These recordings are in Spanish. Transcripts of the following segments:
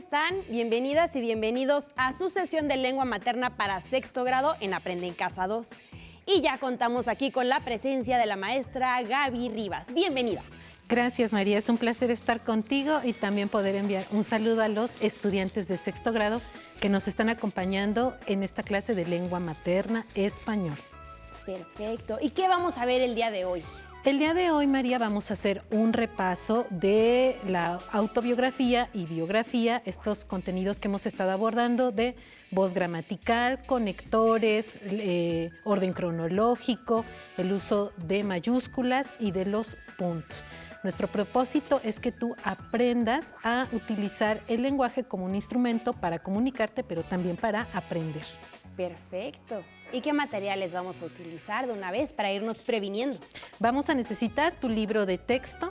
están? Bienvenidas y bienvenidos a su sesión de lengua materna para sexto grado en Aprende en Casa 2. Y ya contamos aquí con la presencia de la maestra Gaby Rivas. Bienvenida. Gracias, María. Es un placer estar contigo y también poder enviar un saludo a los estudiantes de sexto grado que nos están acompañando en esta clase de lengua materna español. Perfecto. ¿Y qué vamos a ver el día de hoy? El día de hoy, María, vamos a hacer un repaso de la autobiografía y biografía, estos contenidos que hemos estado abordando de voz gramatical, conectores, orden cronológico, el uso de mayúsculas y de los puntos. Nuestro propósito es que tú aprendas a utilizar el lenguaje como un instrumento para comunicarte, pero también para aprender. Perfecto. ¿Y qué materiales vamos a utilizar de una vez para irnos previniendo? Vamos a necesitar tu libro de texto,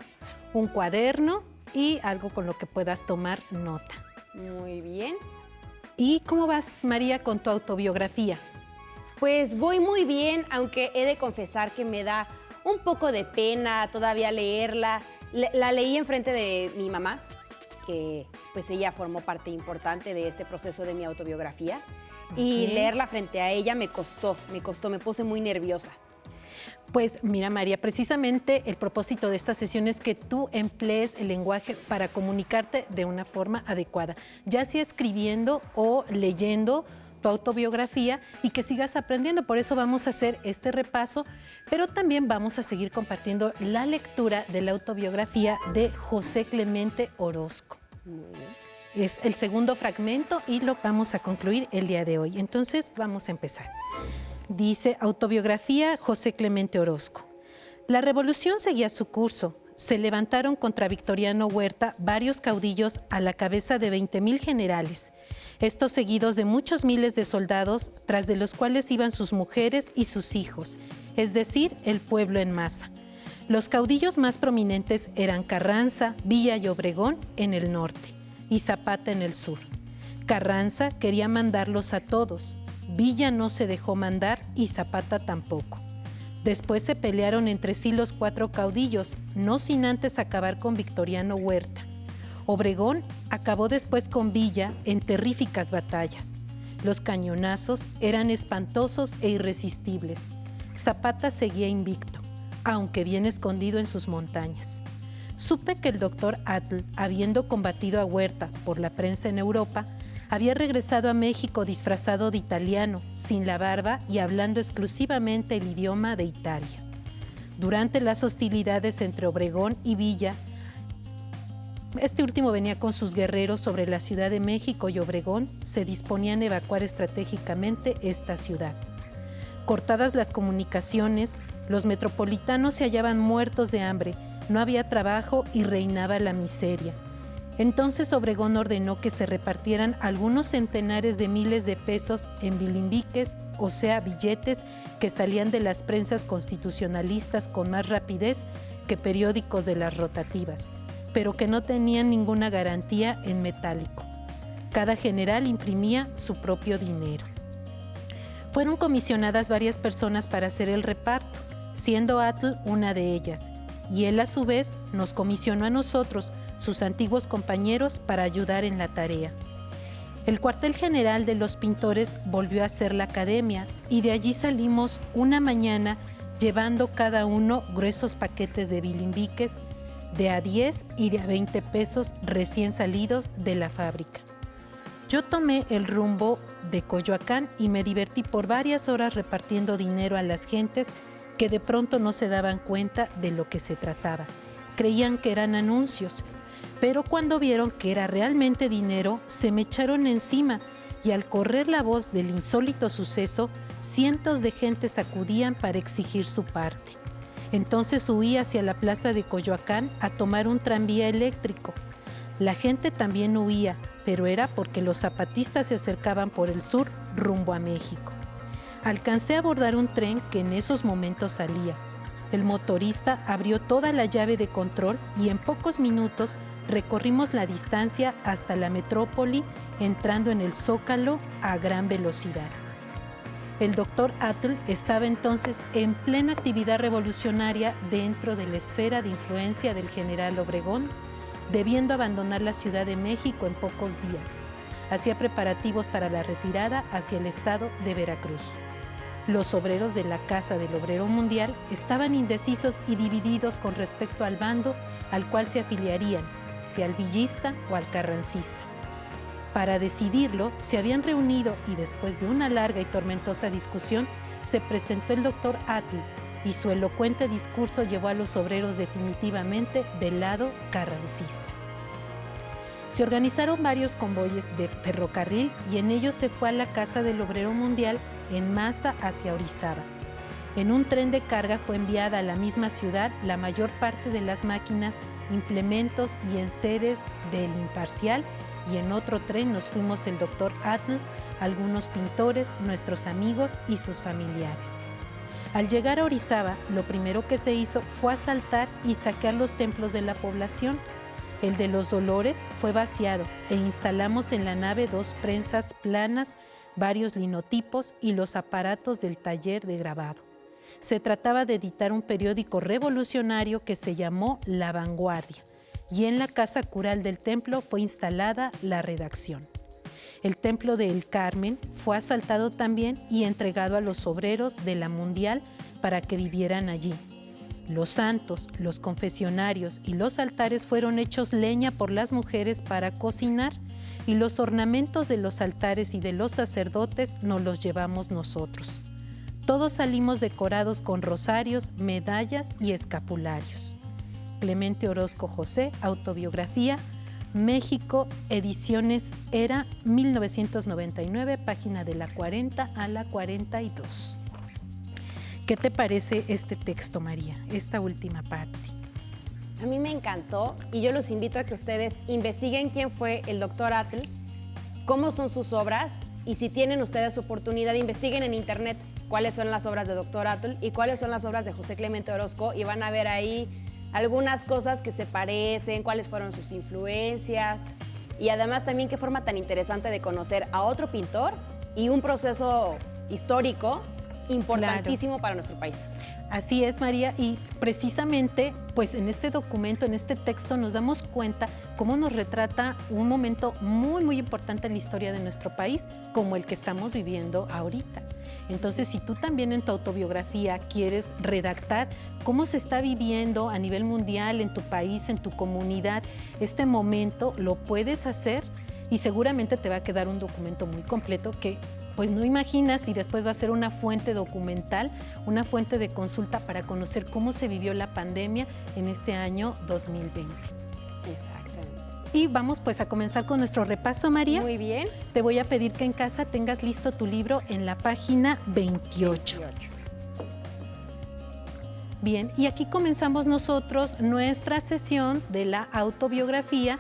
un cuaderno y algo con lo que puedas tomar nota. Muy bien. ¿Y cómo vas, María, con tu autobiografía? Pues voy muy bien, aunque he de confesar que me da un poco de pena todavía leerla. La leí enfrente de mi mamá, que pues ella formó parte importante de este proceso de mi autobiografía. Y leerla frente a ella me costó, me puse muy nerviosa. Pues mira, María, precisamente el propósito de esta sesión es que tú emplees el lenguaje para comunicarte de una forma adecuada, ya sea escribiendo o leyendo tu autobiografía y que sigas aprendiendo. Por eso vamos a hacer este repaso, pero también vamos a seguir compartiendo la lectura de la autobiografía de José Clemente Orozco. Muy bien. Es el segundo fragmento y lo vamos a concluir el día de hoy. Entonces, vamos a empezar. Dice, autobiografía José Clemente Orozco. La revolución seguía su curso. Se levantaron contra Victoriano Huerta varios caudillos a la cabeza de 20,000 generales. Estos seguidos de muchos miles de soldados, tras de los cuales iban sus mujeres y sus hijos, es decir, el pueblo en masa. Los caudillos más prominentes eran Carranza, Villa y Obregón en el norte y Zapata en el sur. Carranza quería mandarlos a todos. Villa no se dejó mandar y Zapata tampoco. Después se pelearon entre sí los 4 caudillos, no sin antes acabar con Victoriano Huerta. Obregón acabó después con Villa en terríficas batallas. Los cañonazos eran espantosos e irresistibles. Zapata seguía invicto, aunque bien escondido en sus montañas. Supe que el doctor Atl, habiendo combatido a Huerta por la prensa en Europa, había regresado a México disfrazado de italiano, sin la barba y hablando exclusivamente el idioma de Italia. Durante las hostilidades entre Obregón y Villa, este último venía con sus guerreros sobre la Ciudad de México y Obregón se disponían a evacuar estratégicamente esta ciudad. Cortadas las comunicaciones, los metropolitanos se hallaban muertos de hambre. No había trabajo y reinaba la miseria. Entonces Obregón ordenó que se repartieran algunos centenares de miles de pesos en bilimbiques, o sea, billetes que salían de las prensas constitucionalistas con más rapidez que periódicos de las rotativas, pero que no tenían ninguna garantía en metálico. Cada general imprimía su propio dinero. Fueron comisionadas varias personas para hacer el reparto, siendo Atl una de ellas. Y él a su vez nos comisionó a nosotros, sus antiguos compañeros, para ayudar en la tarea. El cuartel general de los pintores volvió a ser la academia y de allí salimos una mañana llevando cada uno gruesos paquetes de bilimbiques de a 10 y de a 20 pesos recién salidos de la fábrica. Yo tomé el rumbo de Coyoacán y me divertí por varias horas repartiendo dinero a las gentes que de pronto no se daban cuenta de lo que se trataba. Creían que eran anuncios, pero cuando vieron que era realmente dinero, se me echaron encima y al correr la voz del insólito suceso, cientos de gentes acudían para exigir su parte. Entonces huí hacia la plaza de Coyoacán a tomar un tranvía eléctrico. La gente también huía, pero era porque los zapatistas se acercaban por el sur rumbo a México. Alcancé a abordar un tren que en esos momentos salía. El motorista abrió toda la llave de control y en pocos minutos recorrimos la distancia hasta la metrópoli, entrando en el Zócalo a gran velocidad. El doctor Atl estaba entonces en plena actividad revolucionaria dentro de la esfera de influencia del general Obregón, debiendo abandonar la Ciudad de México en pocos días. Hacía preparativos para la retirada hacia el estado de Veracruz. Los obreros de la Casa del Obrero Mundial estaban indecisos y divididos con respecto al bando al cual se afiliarían, si al villista o al carrancista. Para decidirlo, se habían reunido y después de una larga y tormentosa discusión, se presentó el doctor Atl y su elocuente discurso llevó a los obreros definitivamente del lado carrancista. Se organizaron varios convoyes de ferrocarril y en ellos se fue a la Casa del Obrero Mundial en masa hacia Orizaba. En un tren de carga fue enviada a la misma ciudad la mayor parte de las máquinas, implementos y enseres del Imparcial, y en otro tren nos fuimos el doctor Atl, algunos pintores, nuestros amigos y sus familiares. Al llegar a Orizaba, lo primero que se hizo fue asaltar y saquear los templos de la población. El de los Dolores fue vaciado e instalamos en la nave 2 prensas planas, varios linotipos y los aparatos del taller de grabado. Se trataba de editar un periódico revolucionario que se llamó La Vanguardia, y en la casa cural del templo fue instalada la redacción. El templo de El Carmen fue asaltado también y entregado a los obreros de la Mundial para que vivieran allí. Los santos, los confesionarios y los altares fueron hechos leña por las mujeres para cocinar, y los ornamentos de los altares y de los sacerdotes nos los llevamos nosotros. Todos salimos decorados con rosarios, medallas y escapularios. Clemente Orozco José, autobiografía, México, Ediciones Era, 1999, página de la 40 a la 42. ¿Qué te parece este texto, María, esta última parte? A mí me encantó y yo los invito a que ustedes investiguen quién fue el doctor Atl, cómo son sus obras, y si tienen ustedes oportunidad, investiguen en internet cuáles son las obras de doctor Atl y cuáles son las obras de José Clemente Orozco, y van a ver ahí algunas cosas que se parecen, cuáles fueron sus influencias, y además también qué forma tan interesante de conocer a otro pintor y un proceso histórico importantísimo para nuestro país. Así es, María, y precisamente pues en este documento, en este texto, nos damos cuenta cómo nos retrata un momento muy, muy importante en la historia de nuestro país, como el que estamos viviendo ahorita. Entonces, si tú también en tu autobiografía quieres redactar cómo se está viviendo a nivel mundial, en tu país, en tu comunidad, este momento, lo puedes hacer y seguramente te va a quedar un documento muy completo que pues no imaginas, y después va a ser una fuente documental, una fuente de consulta para conocer cómo se vivió la pandemia en este año 2020. Exactamente. Y vamos pues a comenzar con nuestro repaso, María. Muy bien. Te voy a pedir que en casa tengas listo tu libro en la página 28. Bien, y aquí comenzamos nosotros nuestra sesión de la autobiografía,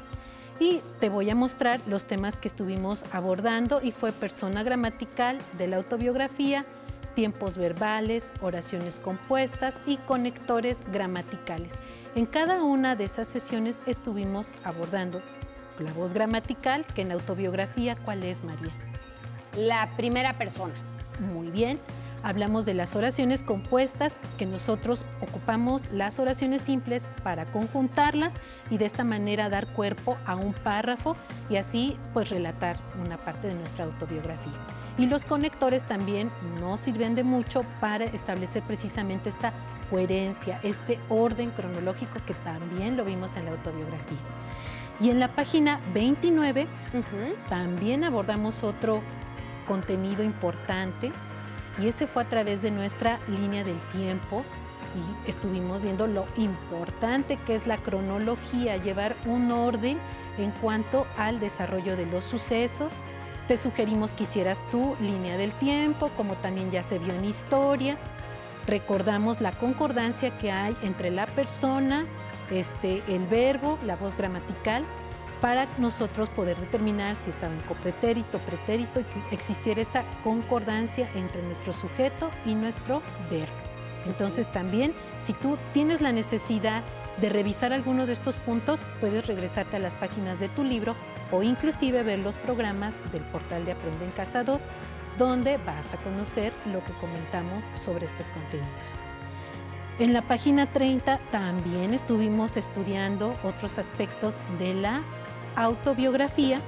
y te voy a mostrar los temas que estuvimos abordando, y fue persona gramatical de la autobiografía, tiempos verbales, oraciones compuestas y conectores gramaticales. En cada una de esas sesiones estuvimos abordando la voz gramatical, que en la autobiografía, ¿cuál es, María? La primera persona. Muy bien. Hablamos de las oraciones compuestas, que nosotros ocupamos las oraciones simples para conjuntarlas y de esta manera dar cuerpo a un párrafo y así pues relatar una parte de nuestra autobiografía. Y los conectores también nos sirven de mucho para establecer precisamente esta coherencia, este orden cronológico que también lo vimos en la autobiografía. Y en la página 29 también abordamos otro contenido importante, y ese fue a través de nuestra línea del tiempo, y estuvimos viendo lo importante que es la cronología, llevar un orden en cuanto al desarrollo de los sucesos. Te sugerimos que hicieras tu línea del tiempo, como también ya se vio en historia. Recordamos la concordancia que hay entre la persona, el verbo, la voz gramatical, para nosotros poder determinar si estaba en copretérito, pretérito, y que existiera esa concordancia entre nuestro sujeto y nuestro verbo. Entonces también, si tú tienes la necesidad de revisar alguno de estos puntos, puedes regresarte a las páginas de tu libro o inclusive ver los programas del portal de Aprende en Casa 2, donde vas a conocer lo que comentamos sobre estos contenidos. En la página 30 también estuvimos estudiando otros aspectos de la autobiografía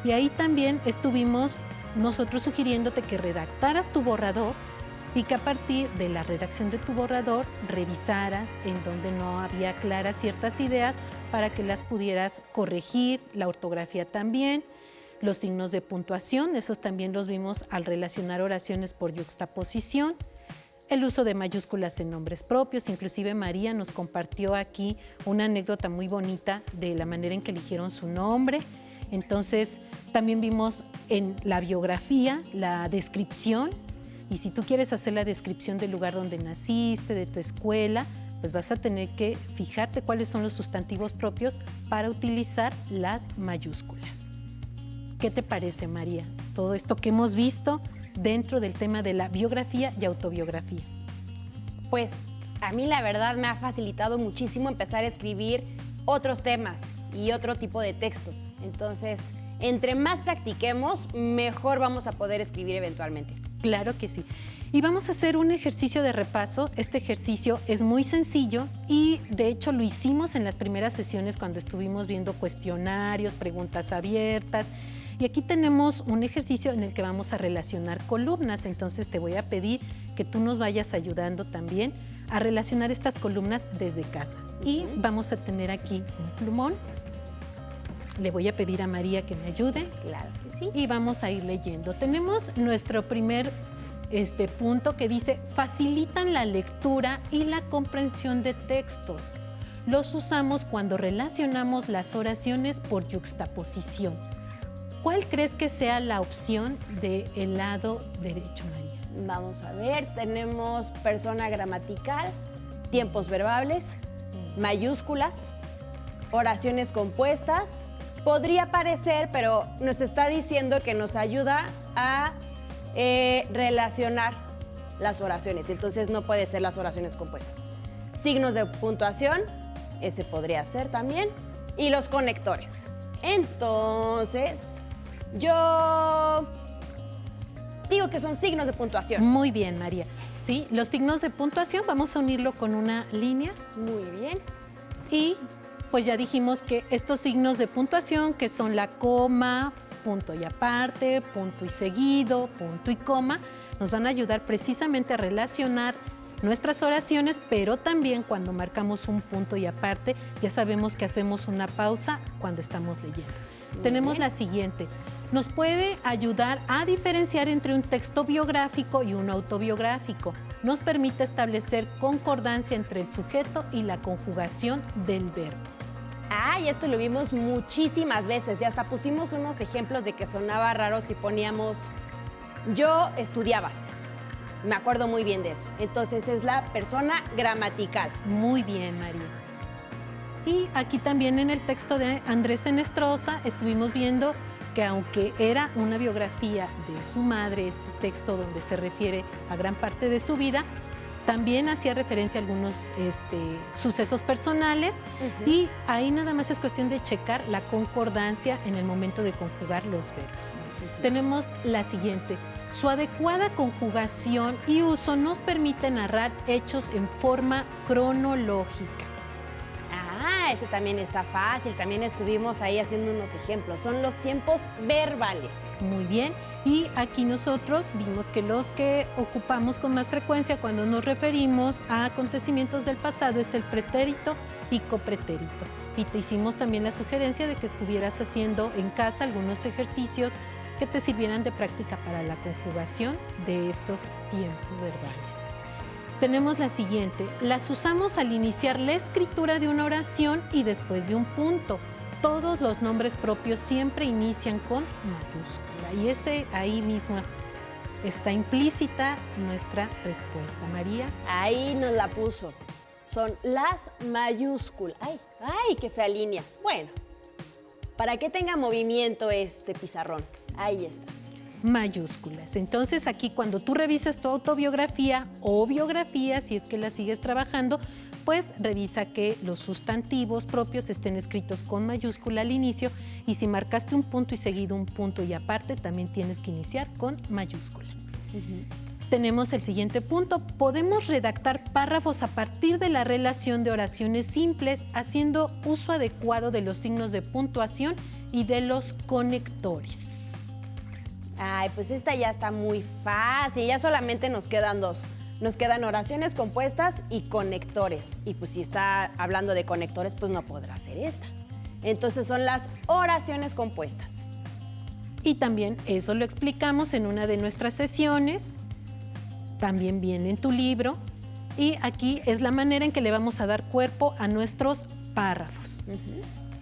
y ahí también estuvimos nosotros sugiriéndote que redactaras tu borrador y que a partir de la redacción de tu borrador revisaras en donde no había claras ciertas ideas para que las pudieras corregir, la ortografía también, los signos de puntuación, esos también los vimos al relacionar oraciones por yuxtaposición, el uso de mayúsculas en nombres propios, inclusive María nos compartió aquí una anécdota muy bonita de la manera en que eligieron su nombre. Entonces, también vimos en la biografía la descripción, y si tú quieres hacer la descripción del lugar donde naciste, de tu escuela, pues vas a tener que fijarte cuáles son los sustantivos propios para utilizar las mayúsculas. ¿Qué te parece, María? Todo esto que hemos visto dentro del tema de la biografía y autobiografía. Pues a mí la verdad me ha facilitado muchísimo empezar a escribir otros temas y otro tipo de textos. Entonces, entre más practiquemos, mejor vamos a poder escribir eventualmente. Claro que sí. Y vamos a hacer un ejercicio de repaso. Este ejercicio es muy sencillo y de hecho lo hicimos en las primeras sesiones cuando estuvimos viendo cuestionarios, preguntas abiertas. Y aquí tenemos un ejercicio en el que vamos a relacionar columnas. Entonces te voy a pedir que tú nos vayas ayudando también a relacionar estas columnas desde casa. Y vamos a tener aquí un plumón. Le voy a pedir a María que me ayude. Claro que sí. Y vamos a ir leyendo. Tenemos nuestro primer punto que dice, facilitan la lectura y la comprensión de textos. Los usamos cuando relacionamos las oraciones por yuxtaposición. ¿Cuál crees que sea la opción del lado derecho, María? Vamos a ver, tenemos persona gramatical, tiempos verbales, mayúsculas, oraciones compuestas. Podría parecer, pero nos está diciendo que nos ayuda a relacionar las oraciones. Entonces no puede ser las oraciones compuestas. Signos de puntuación, ese podría ser también. Y los conectores. Entonces, yo digo que son signos de puntuación. Muy bien, María. Sí, los signos de puntuación vamos a unirlo con una línea. Muy bien. Y pues ya dijimos que estos signos de puntuación, que son la coma, punto y aparte, punto y seguido, punto y coma, nos van a ayudar precisamente a relacionar nuestras oraciones, pero también cuando marcamos un punto y aparte, ya sabemos que hacemos una pausa cuando estamos leyendo. Tenemos la siguiente. Nos puede ayudar a diferenciar entre un texto biográfico y uno autobiográfico. Nos permite establecer concordancia entre el sujeto y la conjugación del verbo. Y esto lo vimos muchísimas veces y hasta pusimos unos ejemplos de que sonaba raro si poníamos yo estudiabas. Me acuerdo muy bien de eso. Entonces es la persona gramatical. Muy bien, María. Y aquí también en el texto de Andrés Enestrosa estuvimos viendo que aunque era una biografía de su madre, este texto donde se refiere a gran parte de su vida, también hacía referencia a algunos sucesos personales y ahí nada más es cuestión de checar la concordancia en el momento de conjugar los verbos. Tenemos la siguiente. Su adecuada conjugación y uso nos permite narrar hechos en forma cronológica. Ese también está fácil. También estuvimos ahí haciendo unos ejemplos. Son los tiempos verbales. Muy bien. Y aquí nosotros vimos que los que ocupamos con más frecuencia cuando nos referimos a acontecimientos del pasado es el pretérito y copretérito. Y te hicimos también la sugerencia de que estuvieras haciendo en casa algunos ejercicios que te sirvieran de práctica para la conjugación de estos tiempos verbales. Tenemos la siguiente. Las usamos al iniciar la escritura de una oración y después de un punto. Todos los nombres propios siempre inician con mayúscula. Y ahí mismo está implícita nuestra respuesta. María. Ahí nos la puso. Son las mayúsculas. ¡Ay, qué fea línea! Bueno, para que tenga movimiento este pizarrón. Ahí está. Mayúsculas. Entonces aquí cuando tú revisas tu autobiografía o biografía, si es que la sigues trabajando, pues revisa que los sustantivos propios estén escritos con mayúscula al inicio y si marcaste un punto y seguido un punto y aparte, también tienes que iniciar con mayúscula. tenemos el siguiente punto. Podemos redactar párrafos a partir de la relación de oraciones simples, haciendo uso adecuado de los signos de puntuación y de los conectores. Ay, pues esta ya está muy fácil, ya solamente nos quedan dos. Nos quedan oraciones compuestas y conectores. Y pues si está hablando de conectores, pues no podrá ser esta. Entonces son las oraciones compuestas. Y también eso lo explicamos en una de nuestras sesiones. También viene en tu libro. Y aquí es la manera en que le vamos a dar cuerpo a nuestros párrafos.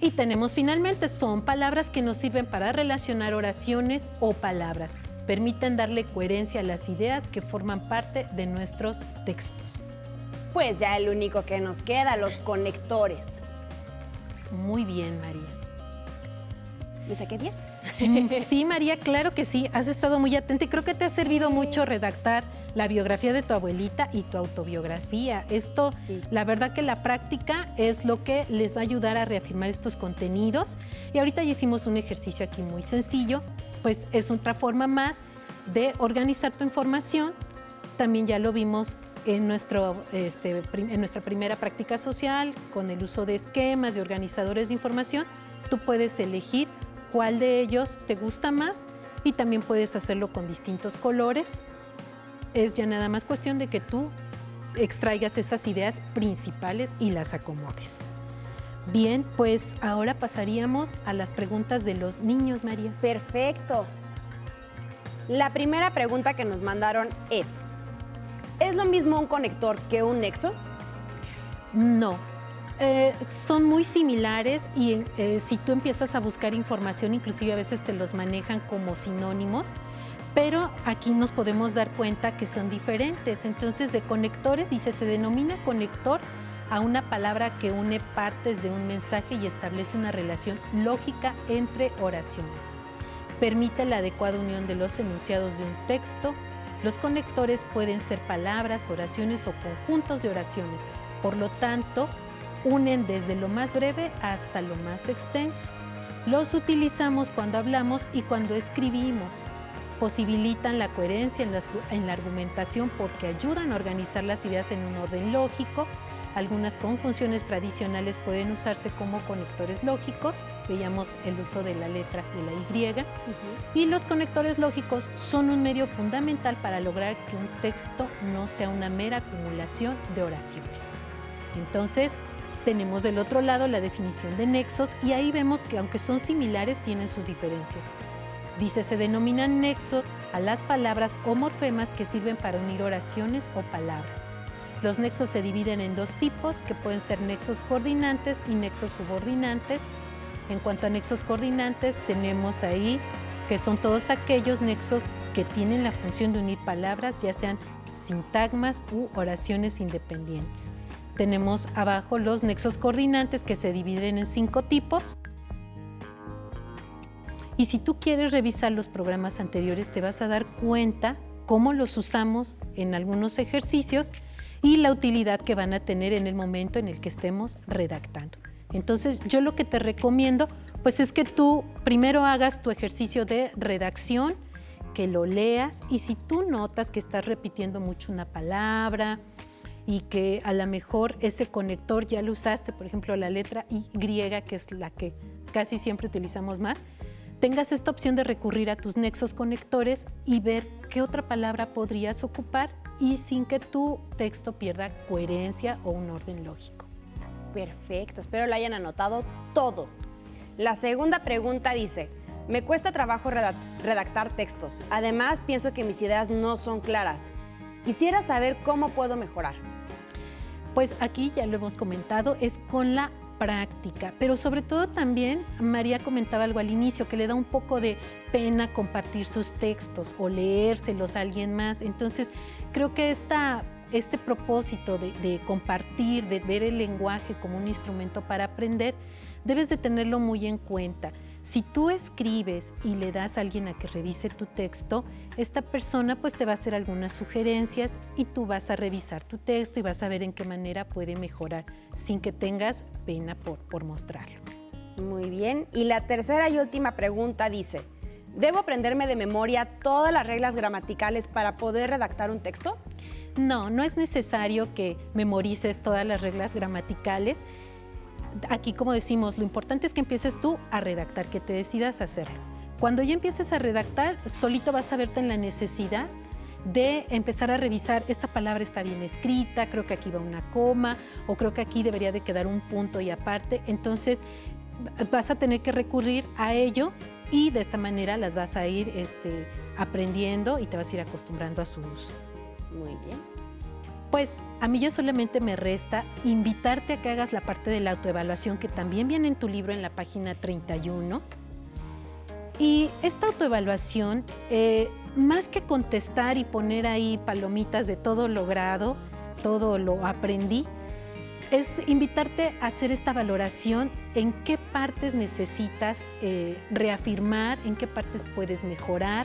Y tenemos finalmente, son palabras que nos sirven para relacionar oraciones o palabras. Permiten darle coherencia a las ideas que forman parte de nuestros textos. Pues ya el único que nos queda, los conectores. Muy bien, María. ¿Me saqué 10? Sí, María, claro que sí. Has estado muy atenta y creo que te ha servido mucho redactar la biografía de tu abuelita y tu autobiografía. Esto, sí. La verdad que la práctica es lo que les va a ayudar a reafirmar estos contenidos. Y ahorita ya hicimos un ejercicio aquí muy sencillo, pues es otra forma más de organizar tu información. También ya lo vimos en nuestra primera práctica social, con el uso de esquemas, de organizadores de información. Tú puedes elegir cuál de ellos te gusta más y también puedes hacerlo con distintos colores. Es ya nada más cuestión de que tú extraigas esas ideas principales y las acomodes. Bien, pues ahora pasaríamos a las preguntas de los niños, María. Perfecto. La primera pregunta que nos mandaron ¿es lo mismo un conector que un nexo? No. Son muy similares y si tú empiezas a buscar información, inclusive a veces te los manejan como sinónimos, pero aquí nos podemos dar cuenta que son diferentes. Entonces, de conectores, dice, se denomina conector a una palabra que une partes de un mensaje y establece una relación lógica entre oraciones. Permite la adecuada unión de los enunciados de un texto. Los conectores pueden ser palabras, oraciones o conjuntos de oraciones. Por lo tanto, unen desde lo más breve hasta lo más extenso. Los utilizamos cuando hablamos y cuando escribimos. Posibilitan la coherencia en la argumentación porque ayudan a organizar las ideas en un orden lógico. Algunas conjunciones tradicionales pueden usarse como conectores lógicos. Veíamos el uso de la letra de la Y. Y los conectores lógicos son un medio fundamental para lograr que un texto no sea una mera acumulación de oraciones. Entonces, tenemos del otro lado la definición de nexos y ahí vemos que aunque son similares, tienen sus diferencias. Dice, se denominan nexos a las palabras o morfemas que sirven para unir oraciones o palabras. Los nexos se dividen en dos tipos, que pueden ser nexos coordinantes y nexos subordinantes. En cuanto a nexos coordinantes, tenemos ahí que son todos aquellos nexos que tienen la función de unir palabras, ya sean sintagmas u oraciones independientes. Tenemos abajo los nexos coordinantes que se dividen en 5 tipos. Y si tú quieres revisar los programas anteriores, te vas a dar cuenta cómo los usamos en algunos ejercicios y la utilidad que van a tener en el momento en el que estemos redactando. Entonces, yo lo que te recomiendo, pues es que tú primero hagas tu ejercicio de redacción, que lo leas y si tú notas que estás repitiendo mucho una palabra, y que a lo mejor ese conector ya lo usaste, por ejemplo, la letra Y, que es la que casi siempre utilizamos más, tengas esta opción de recurrir a tus nexos conectores y ver qué otra palabra podrías ocupar y sin que tu texto pierda coherencia o un orden lógico. Perfecto, espero lo hayan anotado todo. La segunda pregunta dice, me cuesta trabajo redactar textos. Además, pienso que mis ideas no son claras. Quisiera saber cómo puedo mejorar. Pues aquí ya lo hemos comentado, es con la práctica, pero sobre todo también María comentaba algo al inicio, que le da un poco de pena compartir sus textos o leérselos a alguien más. Entonces, creo que este propósito de compartir, de ver el lenguaje como un instrumento para aprender, debes de tenerlo muy en cuenta. Si tú escribes y le das a alguien a que revise tu texto, esta persona pues te va a hacer algunas sugerencias y tú vas a revisar tu texto y vas a ver en qué manera puede mejorar sin que tengas pena por mostrarlo. Muy bien. Y la tercera y última pregunta dice, ¿Debo aprenderme de memoria todas las reglas gramaticales para poder redactar un texto? No, no es necesario que memorices todas las reglas gramaticales. Aquí, como decimos, lo importante es que empieces tú a redactar, que te decidas a hacerlo. Cuando ya empieces a redactar, solito vas a verte en la necesidad de empezar a revisar, esta palabra está bien escrita, creo que aquí va una coma, o creo que aquí debería de quedar un punto y aparte. Entonces, vas a tener que recurrir a ello y de esta manera las vas a ir aprendiendo y te vas a ir acostumbrando a su uso. Muy bien. Pues a mí ya solamente me resta invitarte a que hagas la parte de la autoevaluación que también viene en tu libro en la página 31. Y esta autoevaluación, más que contestar y poner ahí palomitas de todo logrado, todo lo aprendí, es invitarte a hacer esta valoración en qué partes necesitas reafirmar, en qué partes puedes mejorar,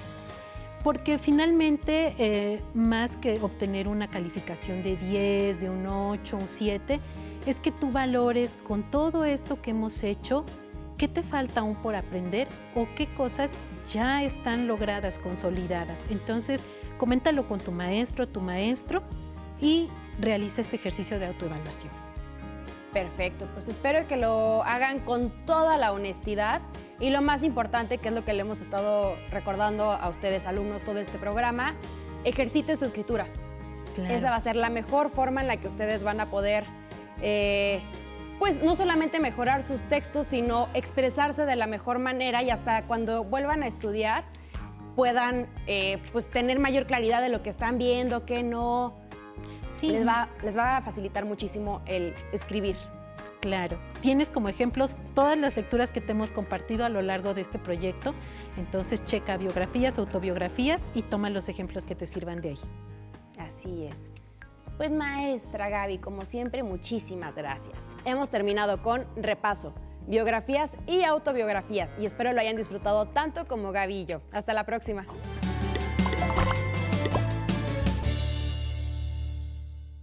porque finalmente, más que obtener una calificación de 10, de un 8, un 7, es que tú valores con todo esto que hemos hecho, qué te falta aún por aprender o qué cosas ya están logradas, consolidadas. Entonces, coméntalo con tu maestro y realiza este ejercicio de autoevaluación. Perfecto, pues espero que lo hagan con toda la honestidad y lo más importante, que es lo que le hemos estado recordando a ustedes, alumnos, todo este programa, ejerciten su escritura. Claro. Esa va a ser la mejor forma en la que ustedes van a poder, pues no solamente mejorar sus textos, sino expresarse de la mejor manera y hasta cuando vuelvan a estudiar puedan pues tener mayor claridad de lo que están viendo, qué no. Sí. Les va a facilitar muchísimo el escribir. Claro. Tienes como ejemplos todas las lecturas que te hemos compartido a lo largo de este proyecto. Entonces, checa biografías, autobiografías y toma los ejemplos que te sirvan de ahí. Así es. Pues maestra Gaby, como siempre, muchísimas gracias. Hemos terminado con repaso, biografías y autobiografías y espero lo hayan disfrutado tanto como Gaby y yo. Hasta la próxima.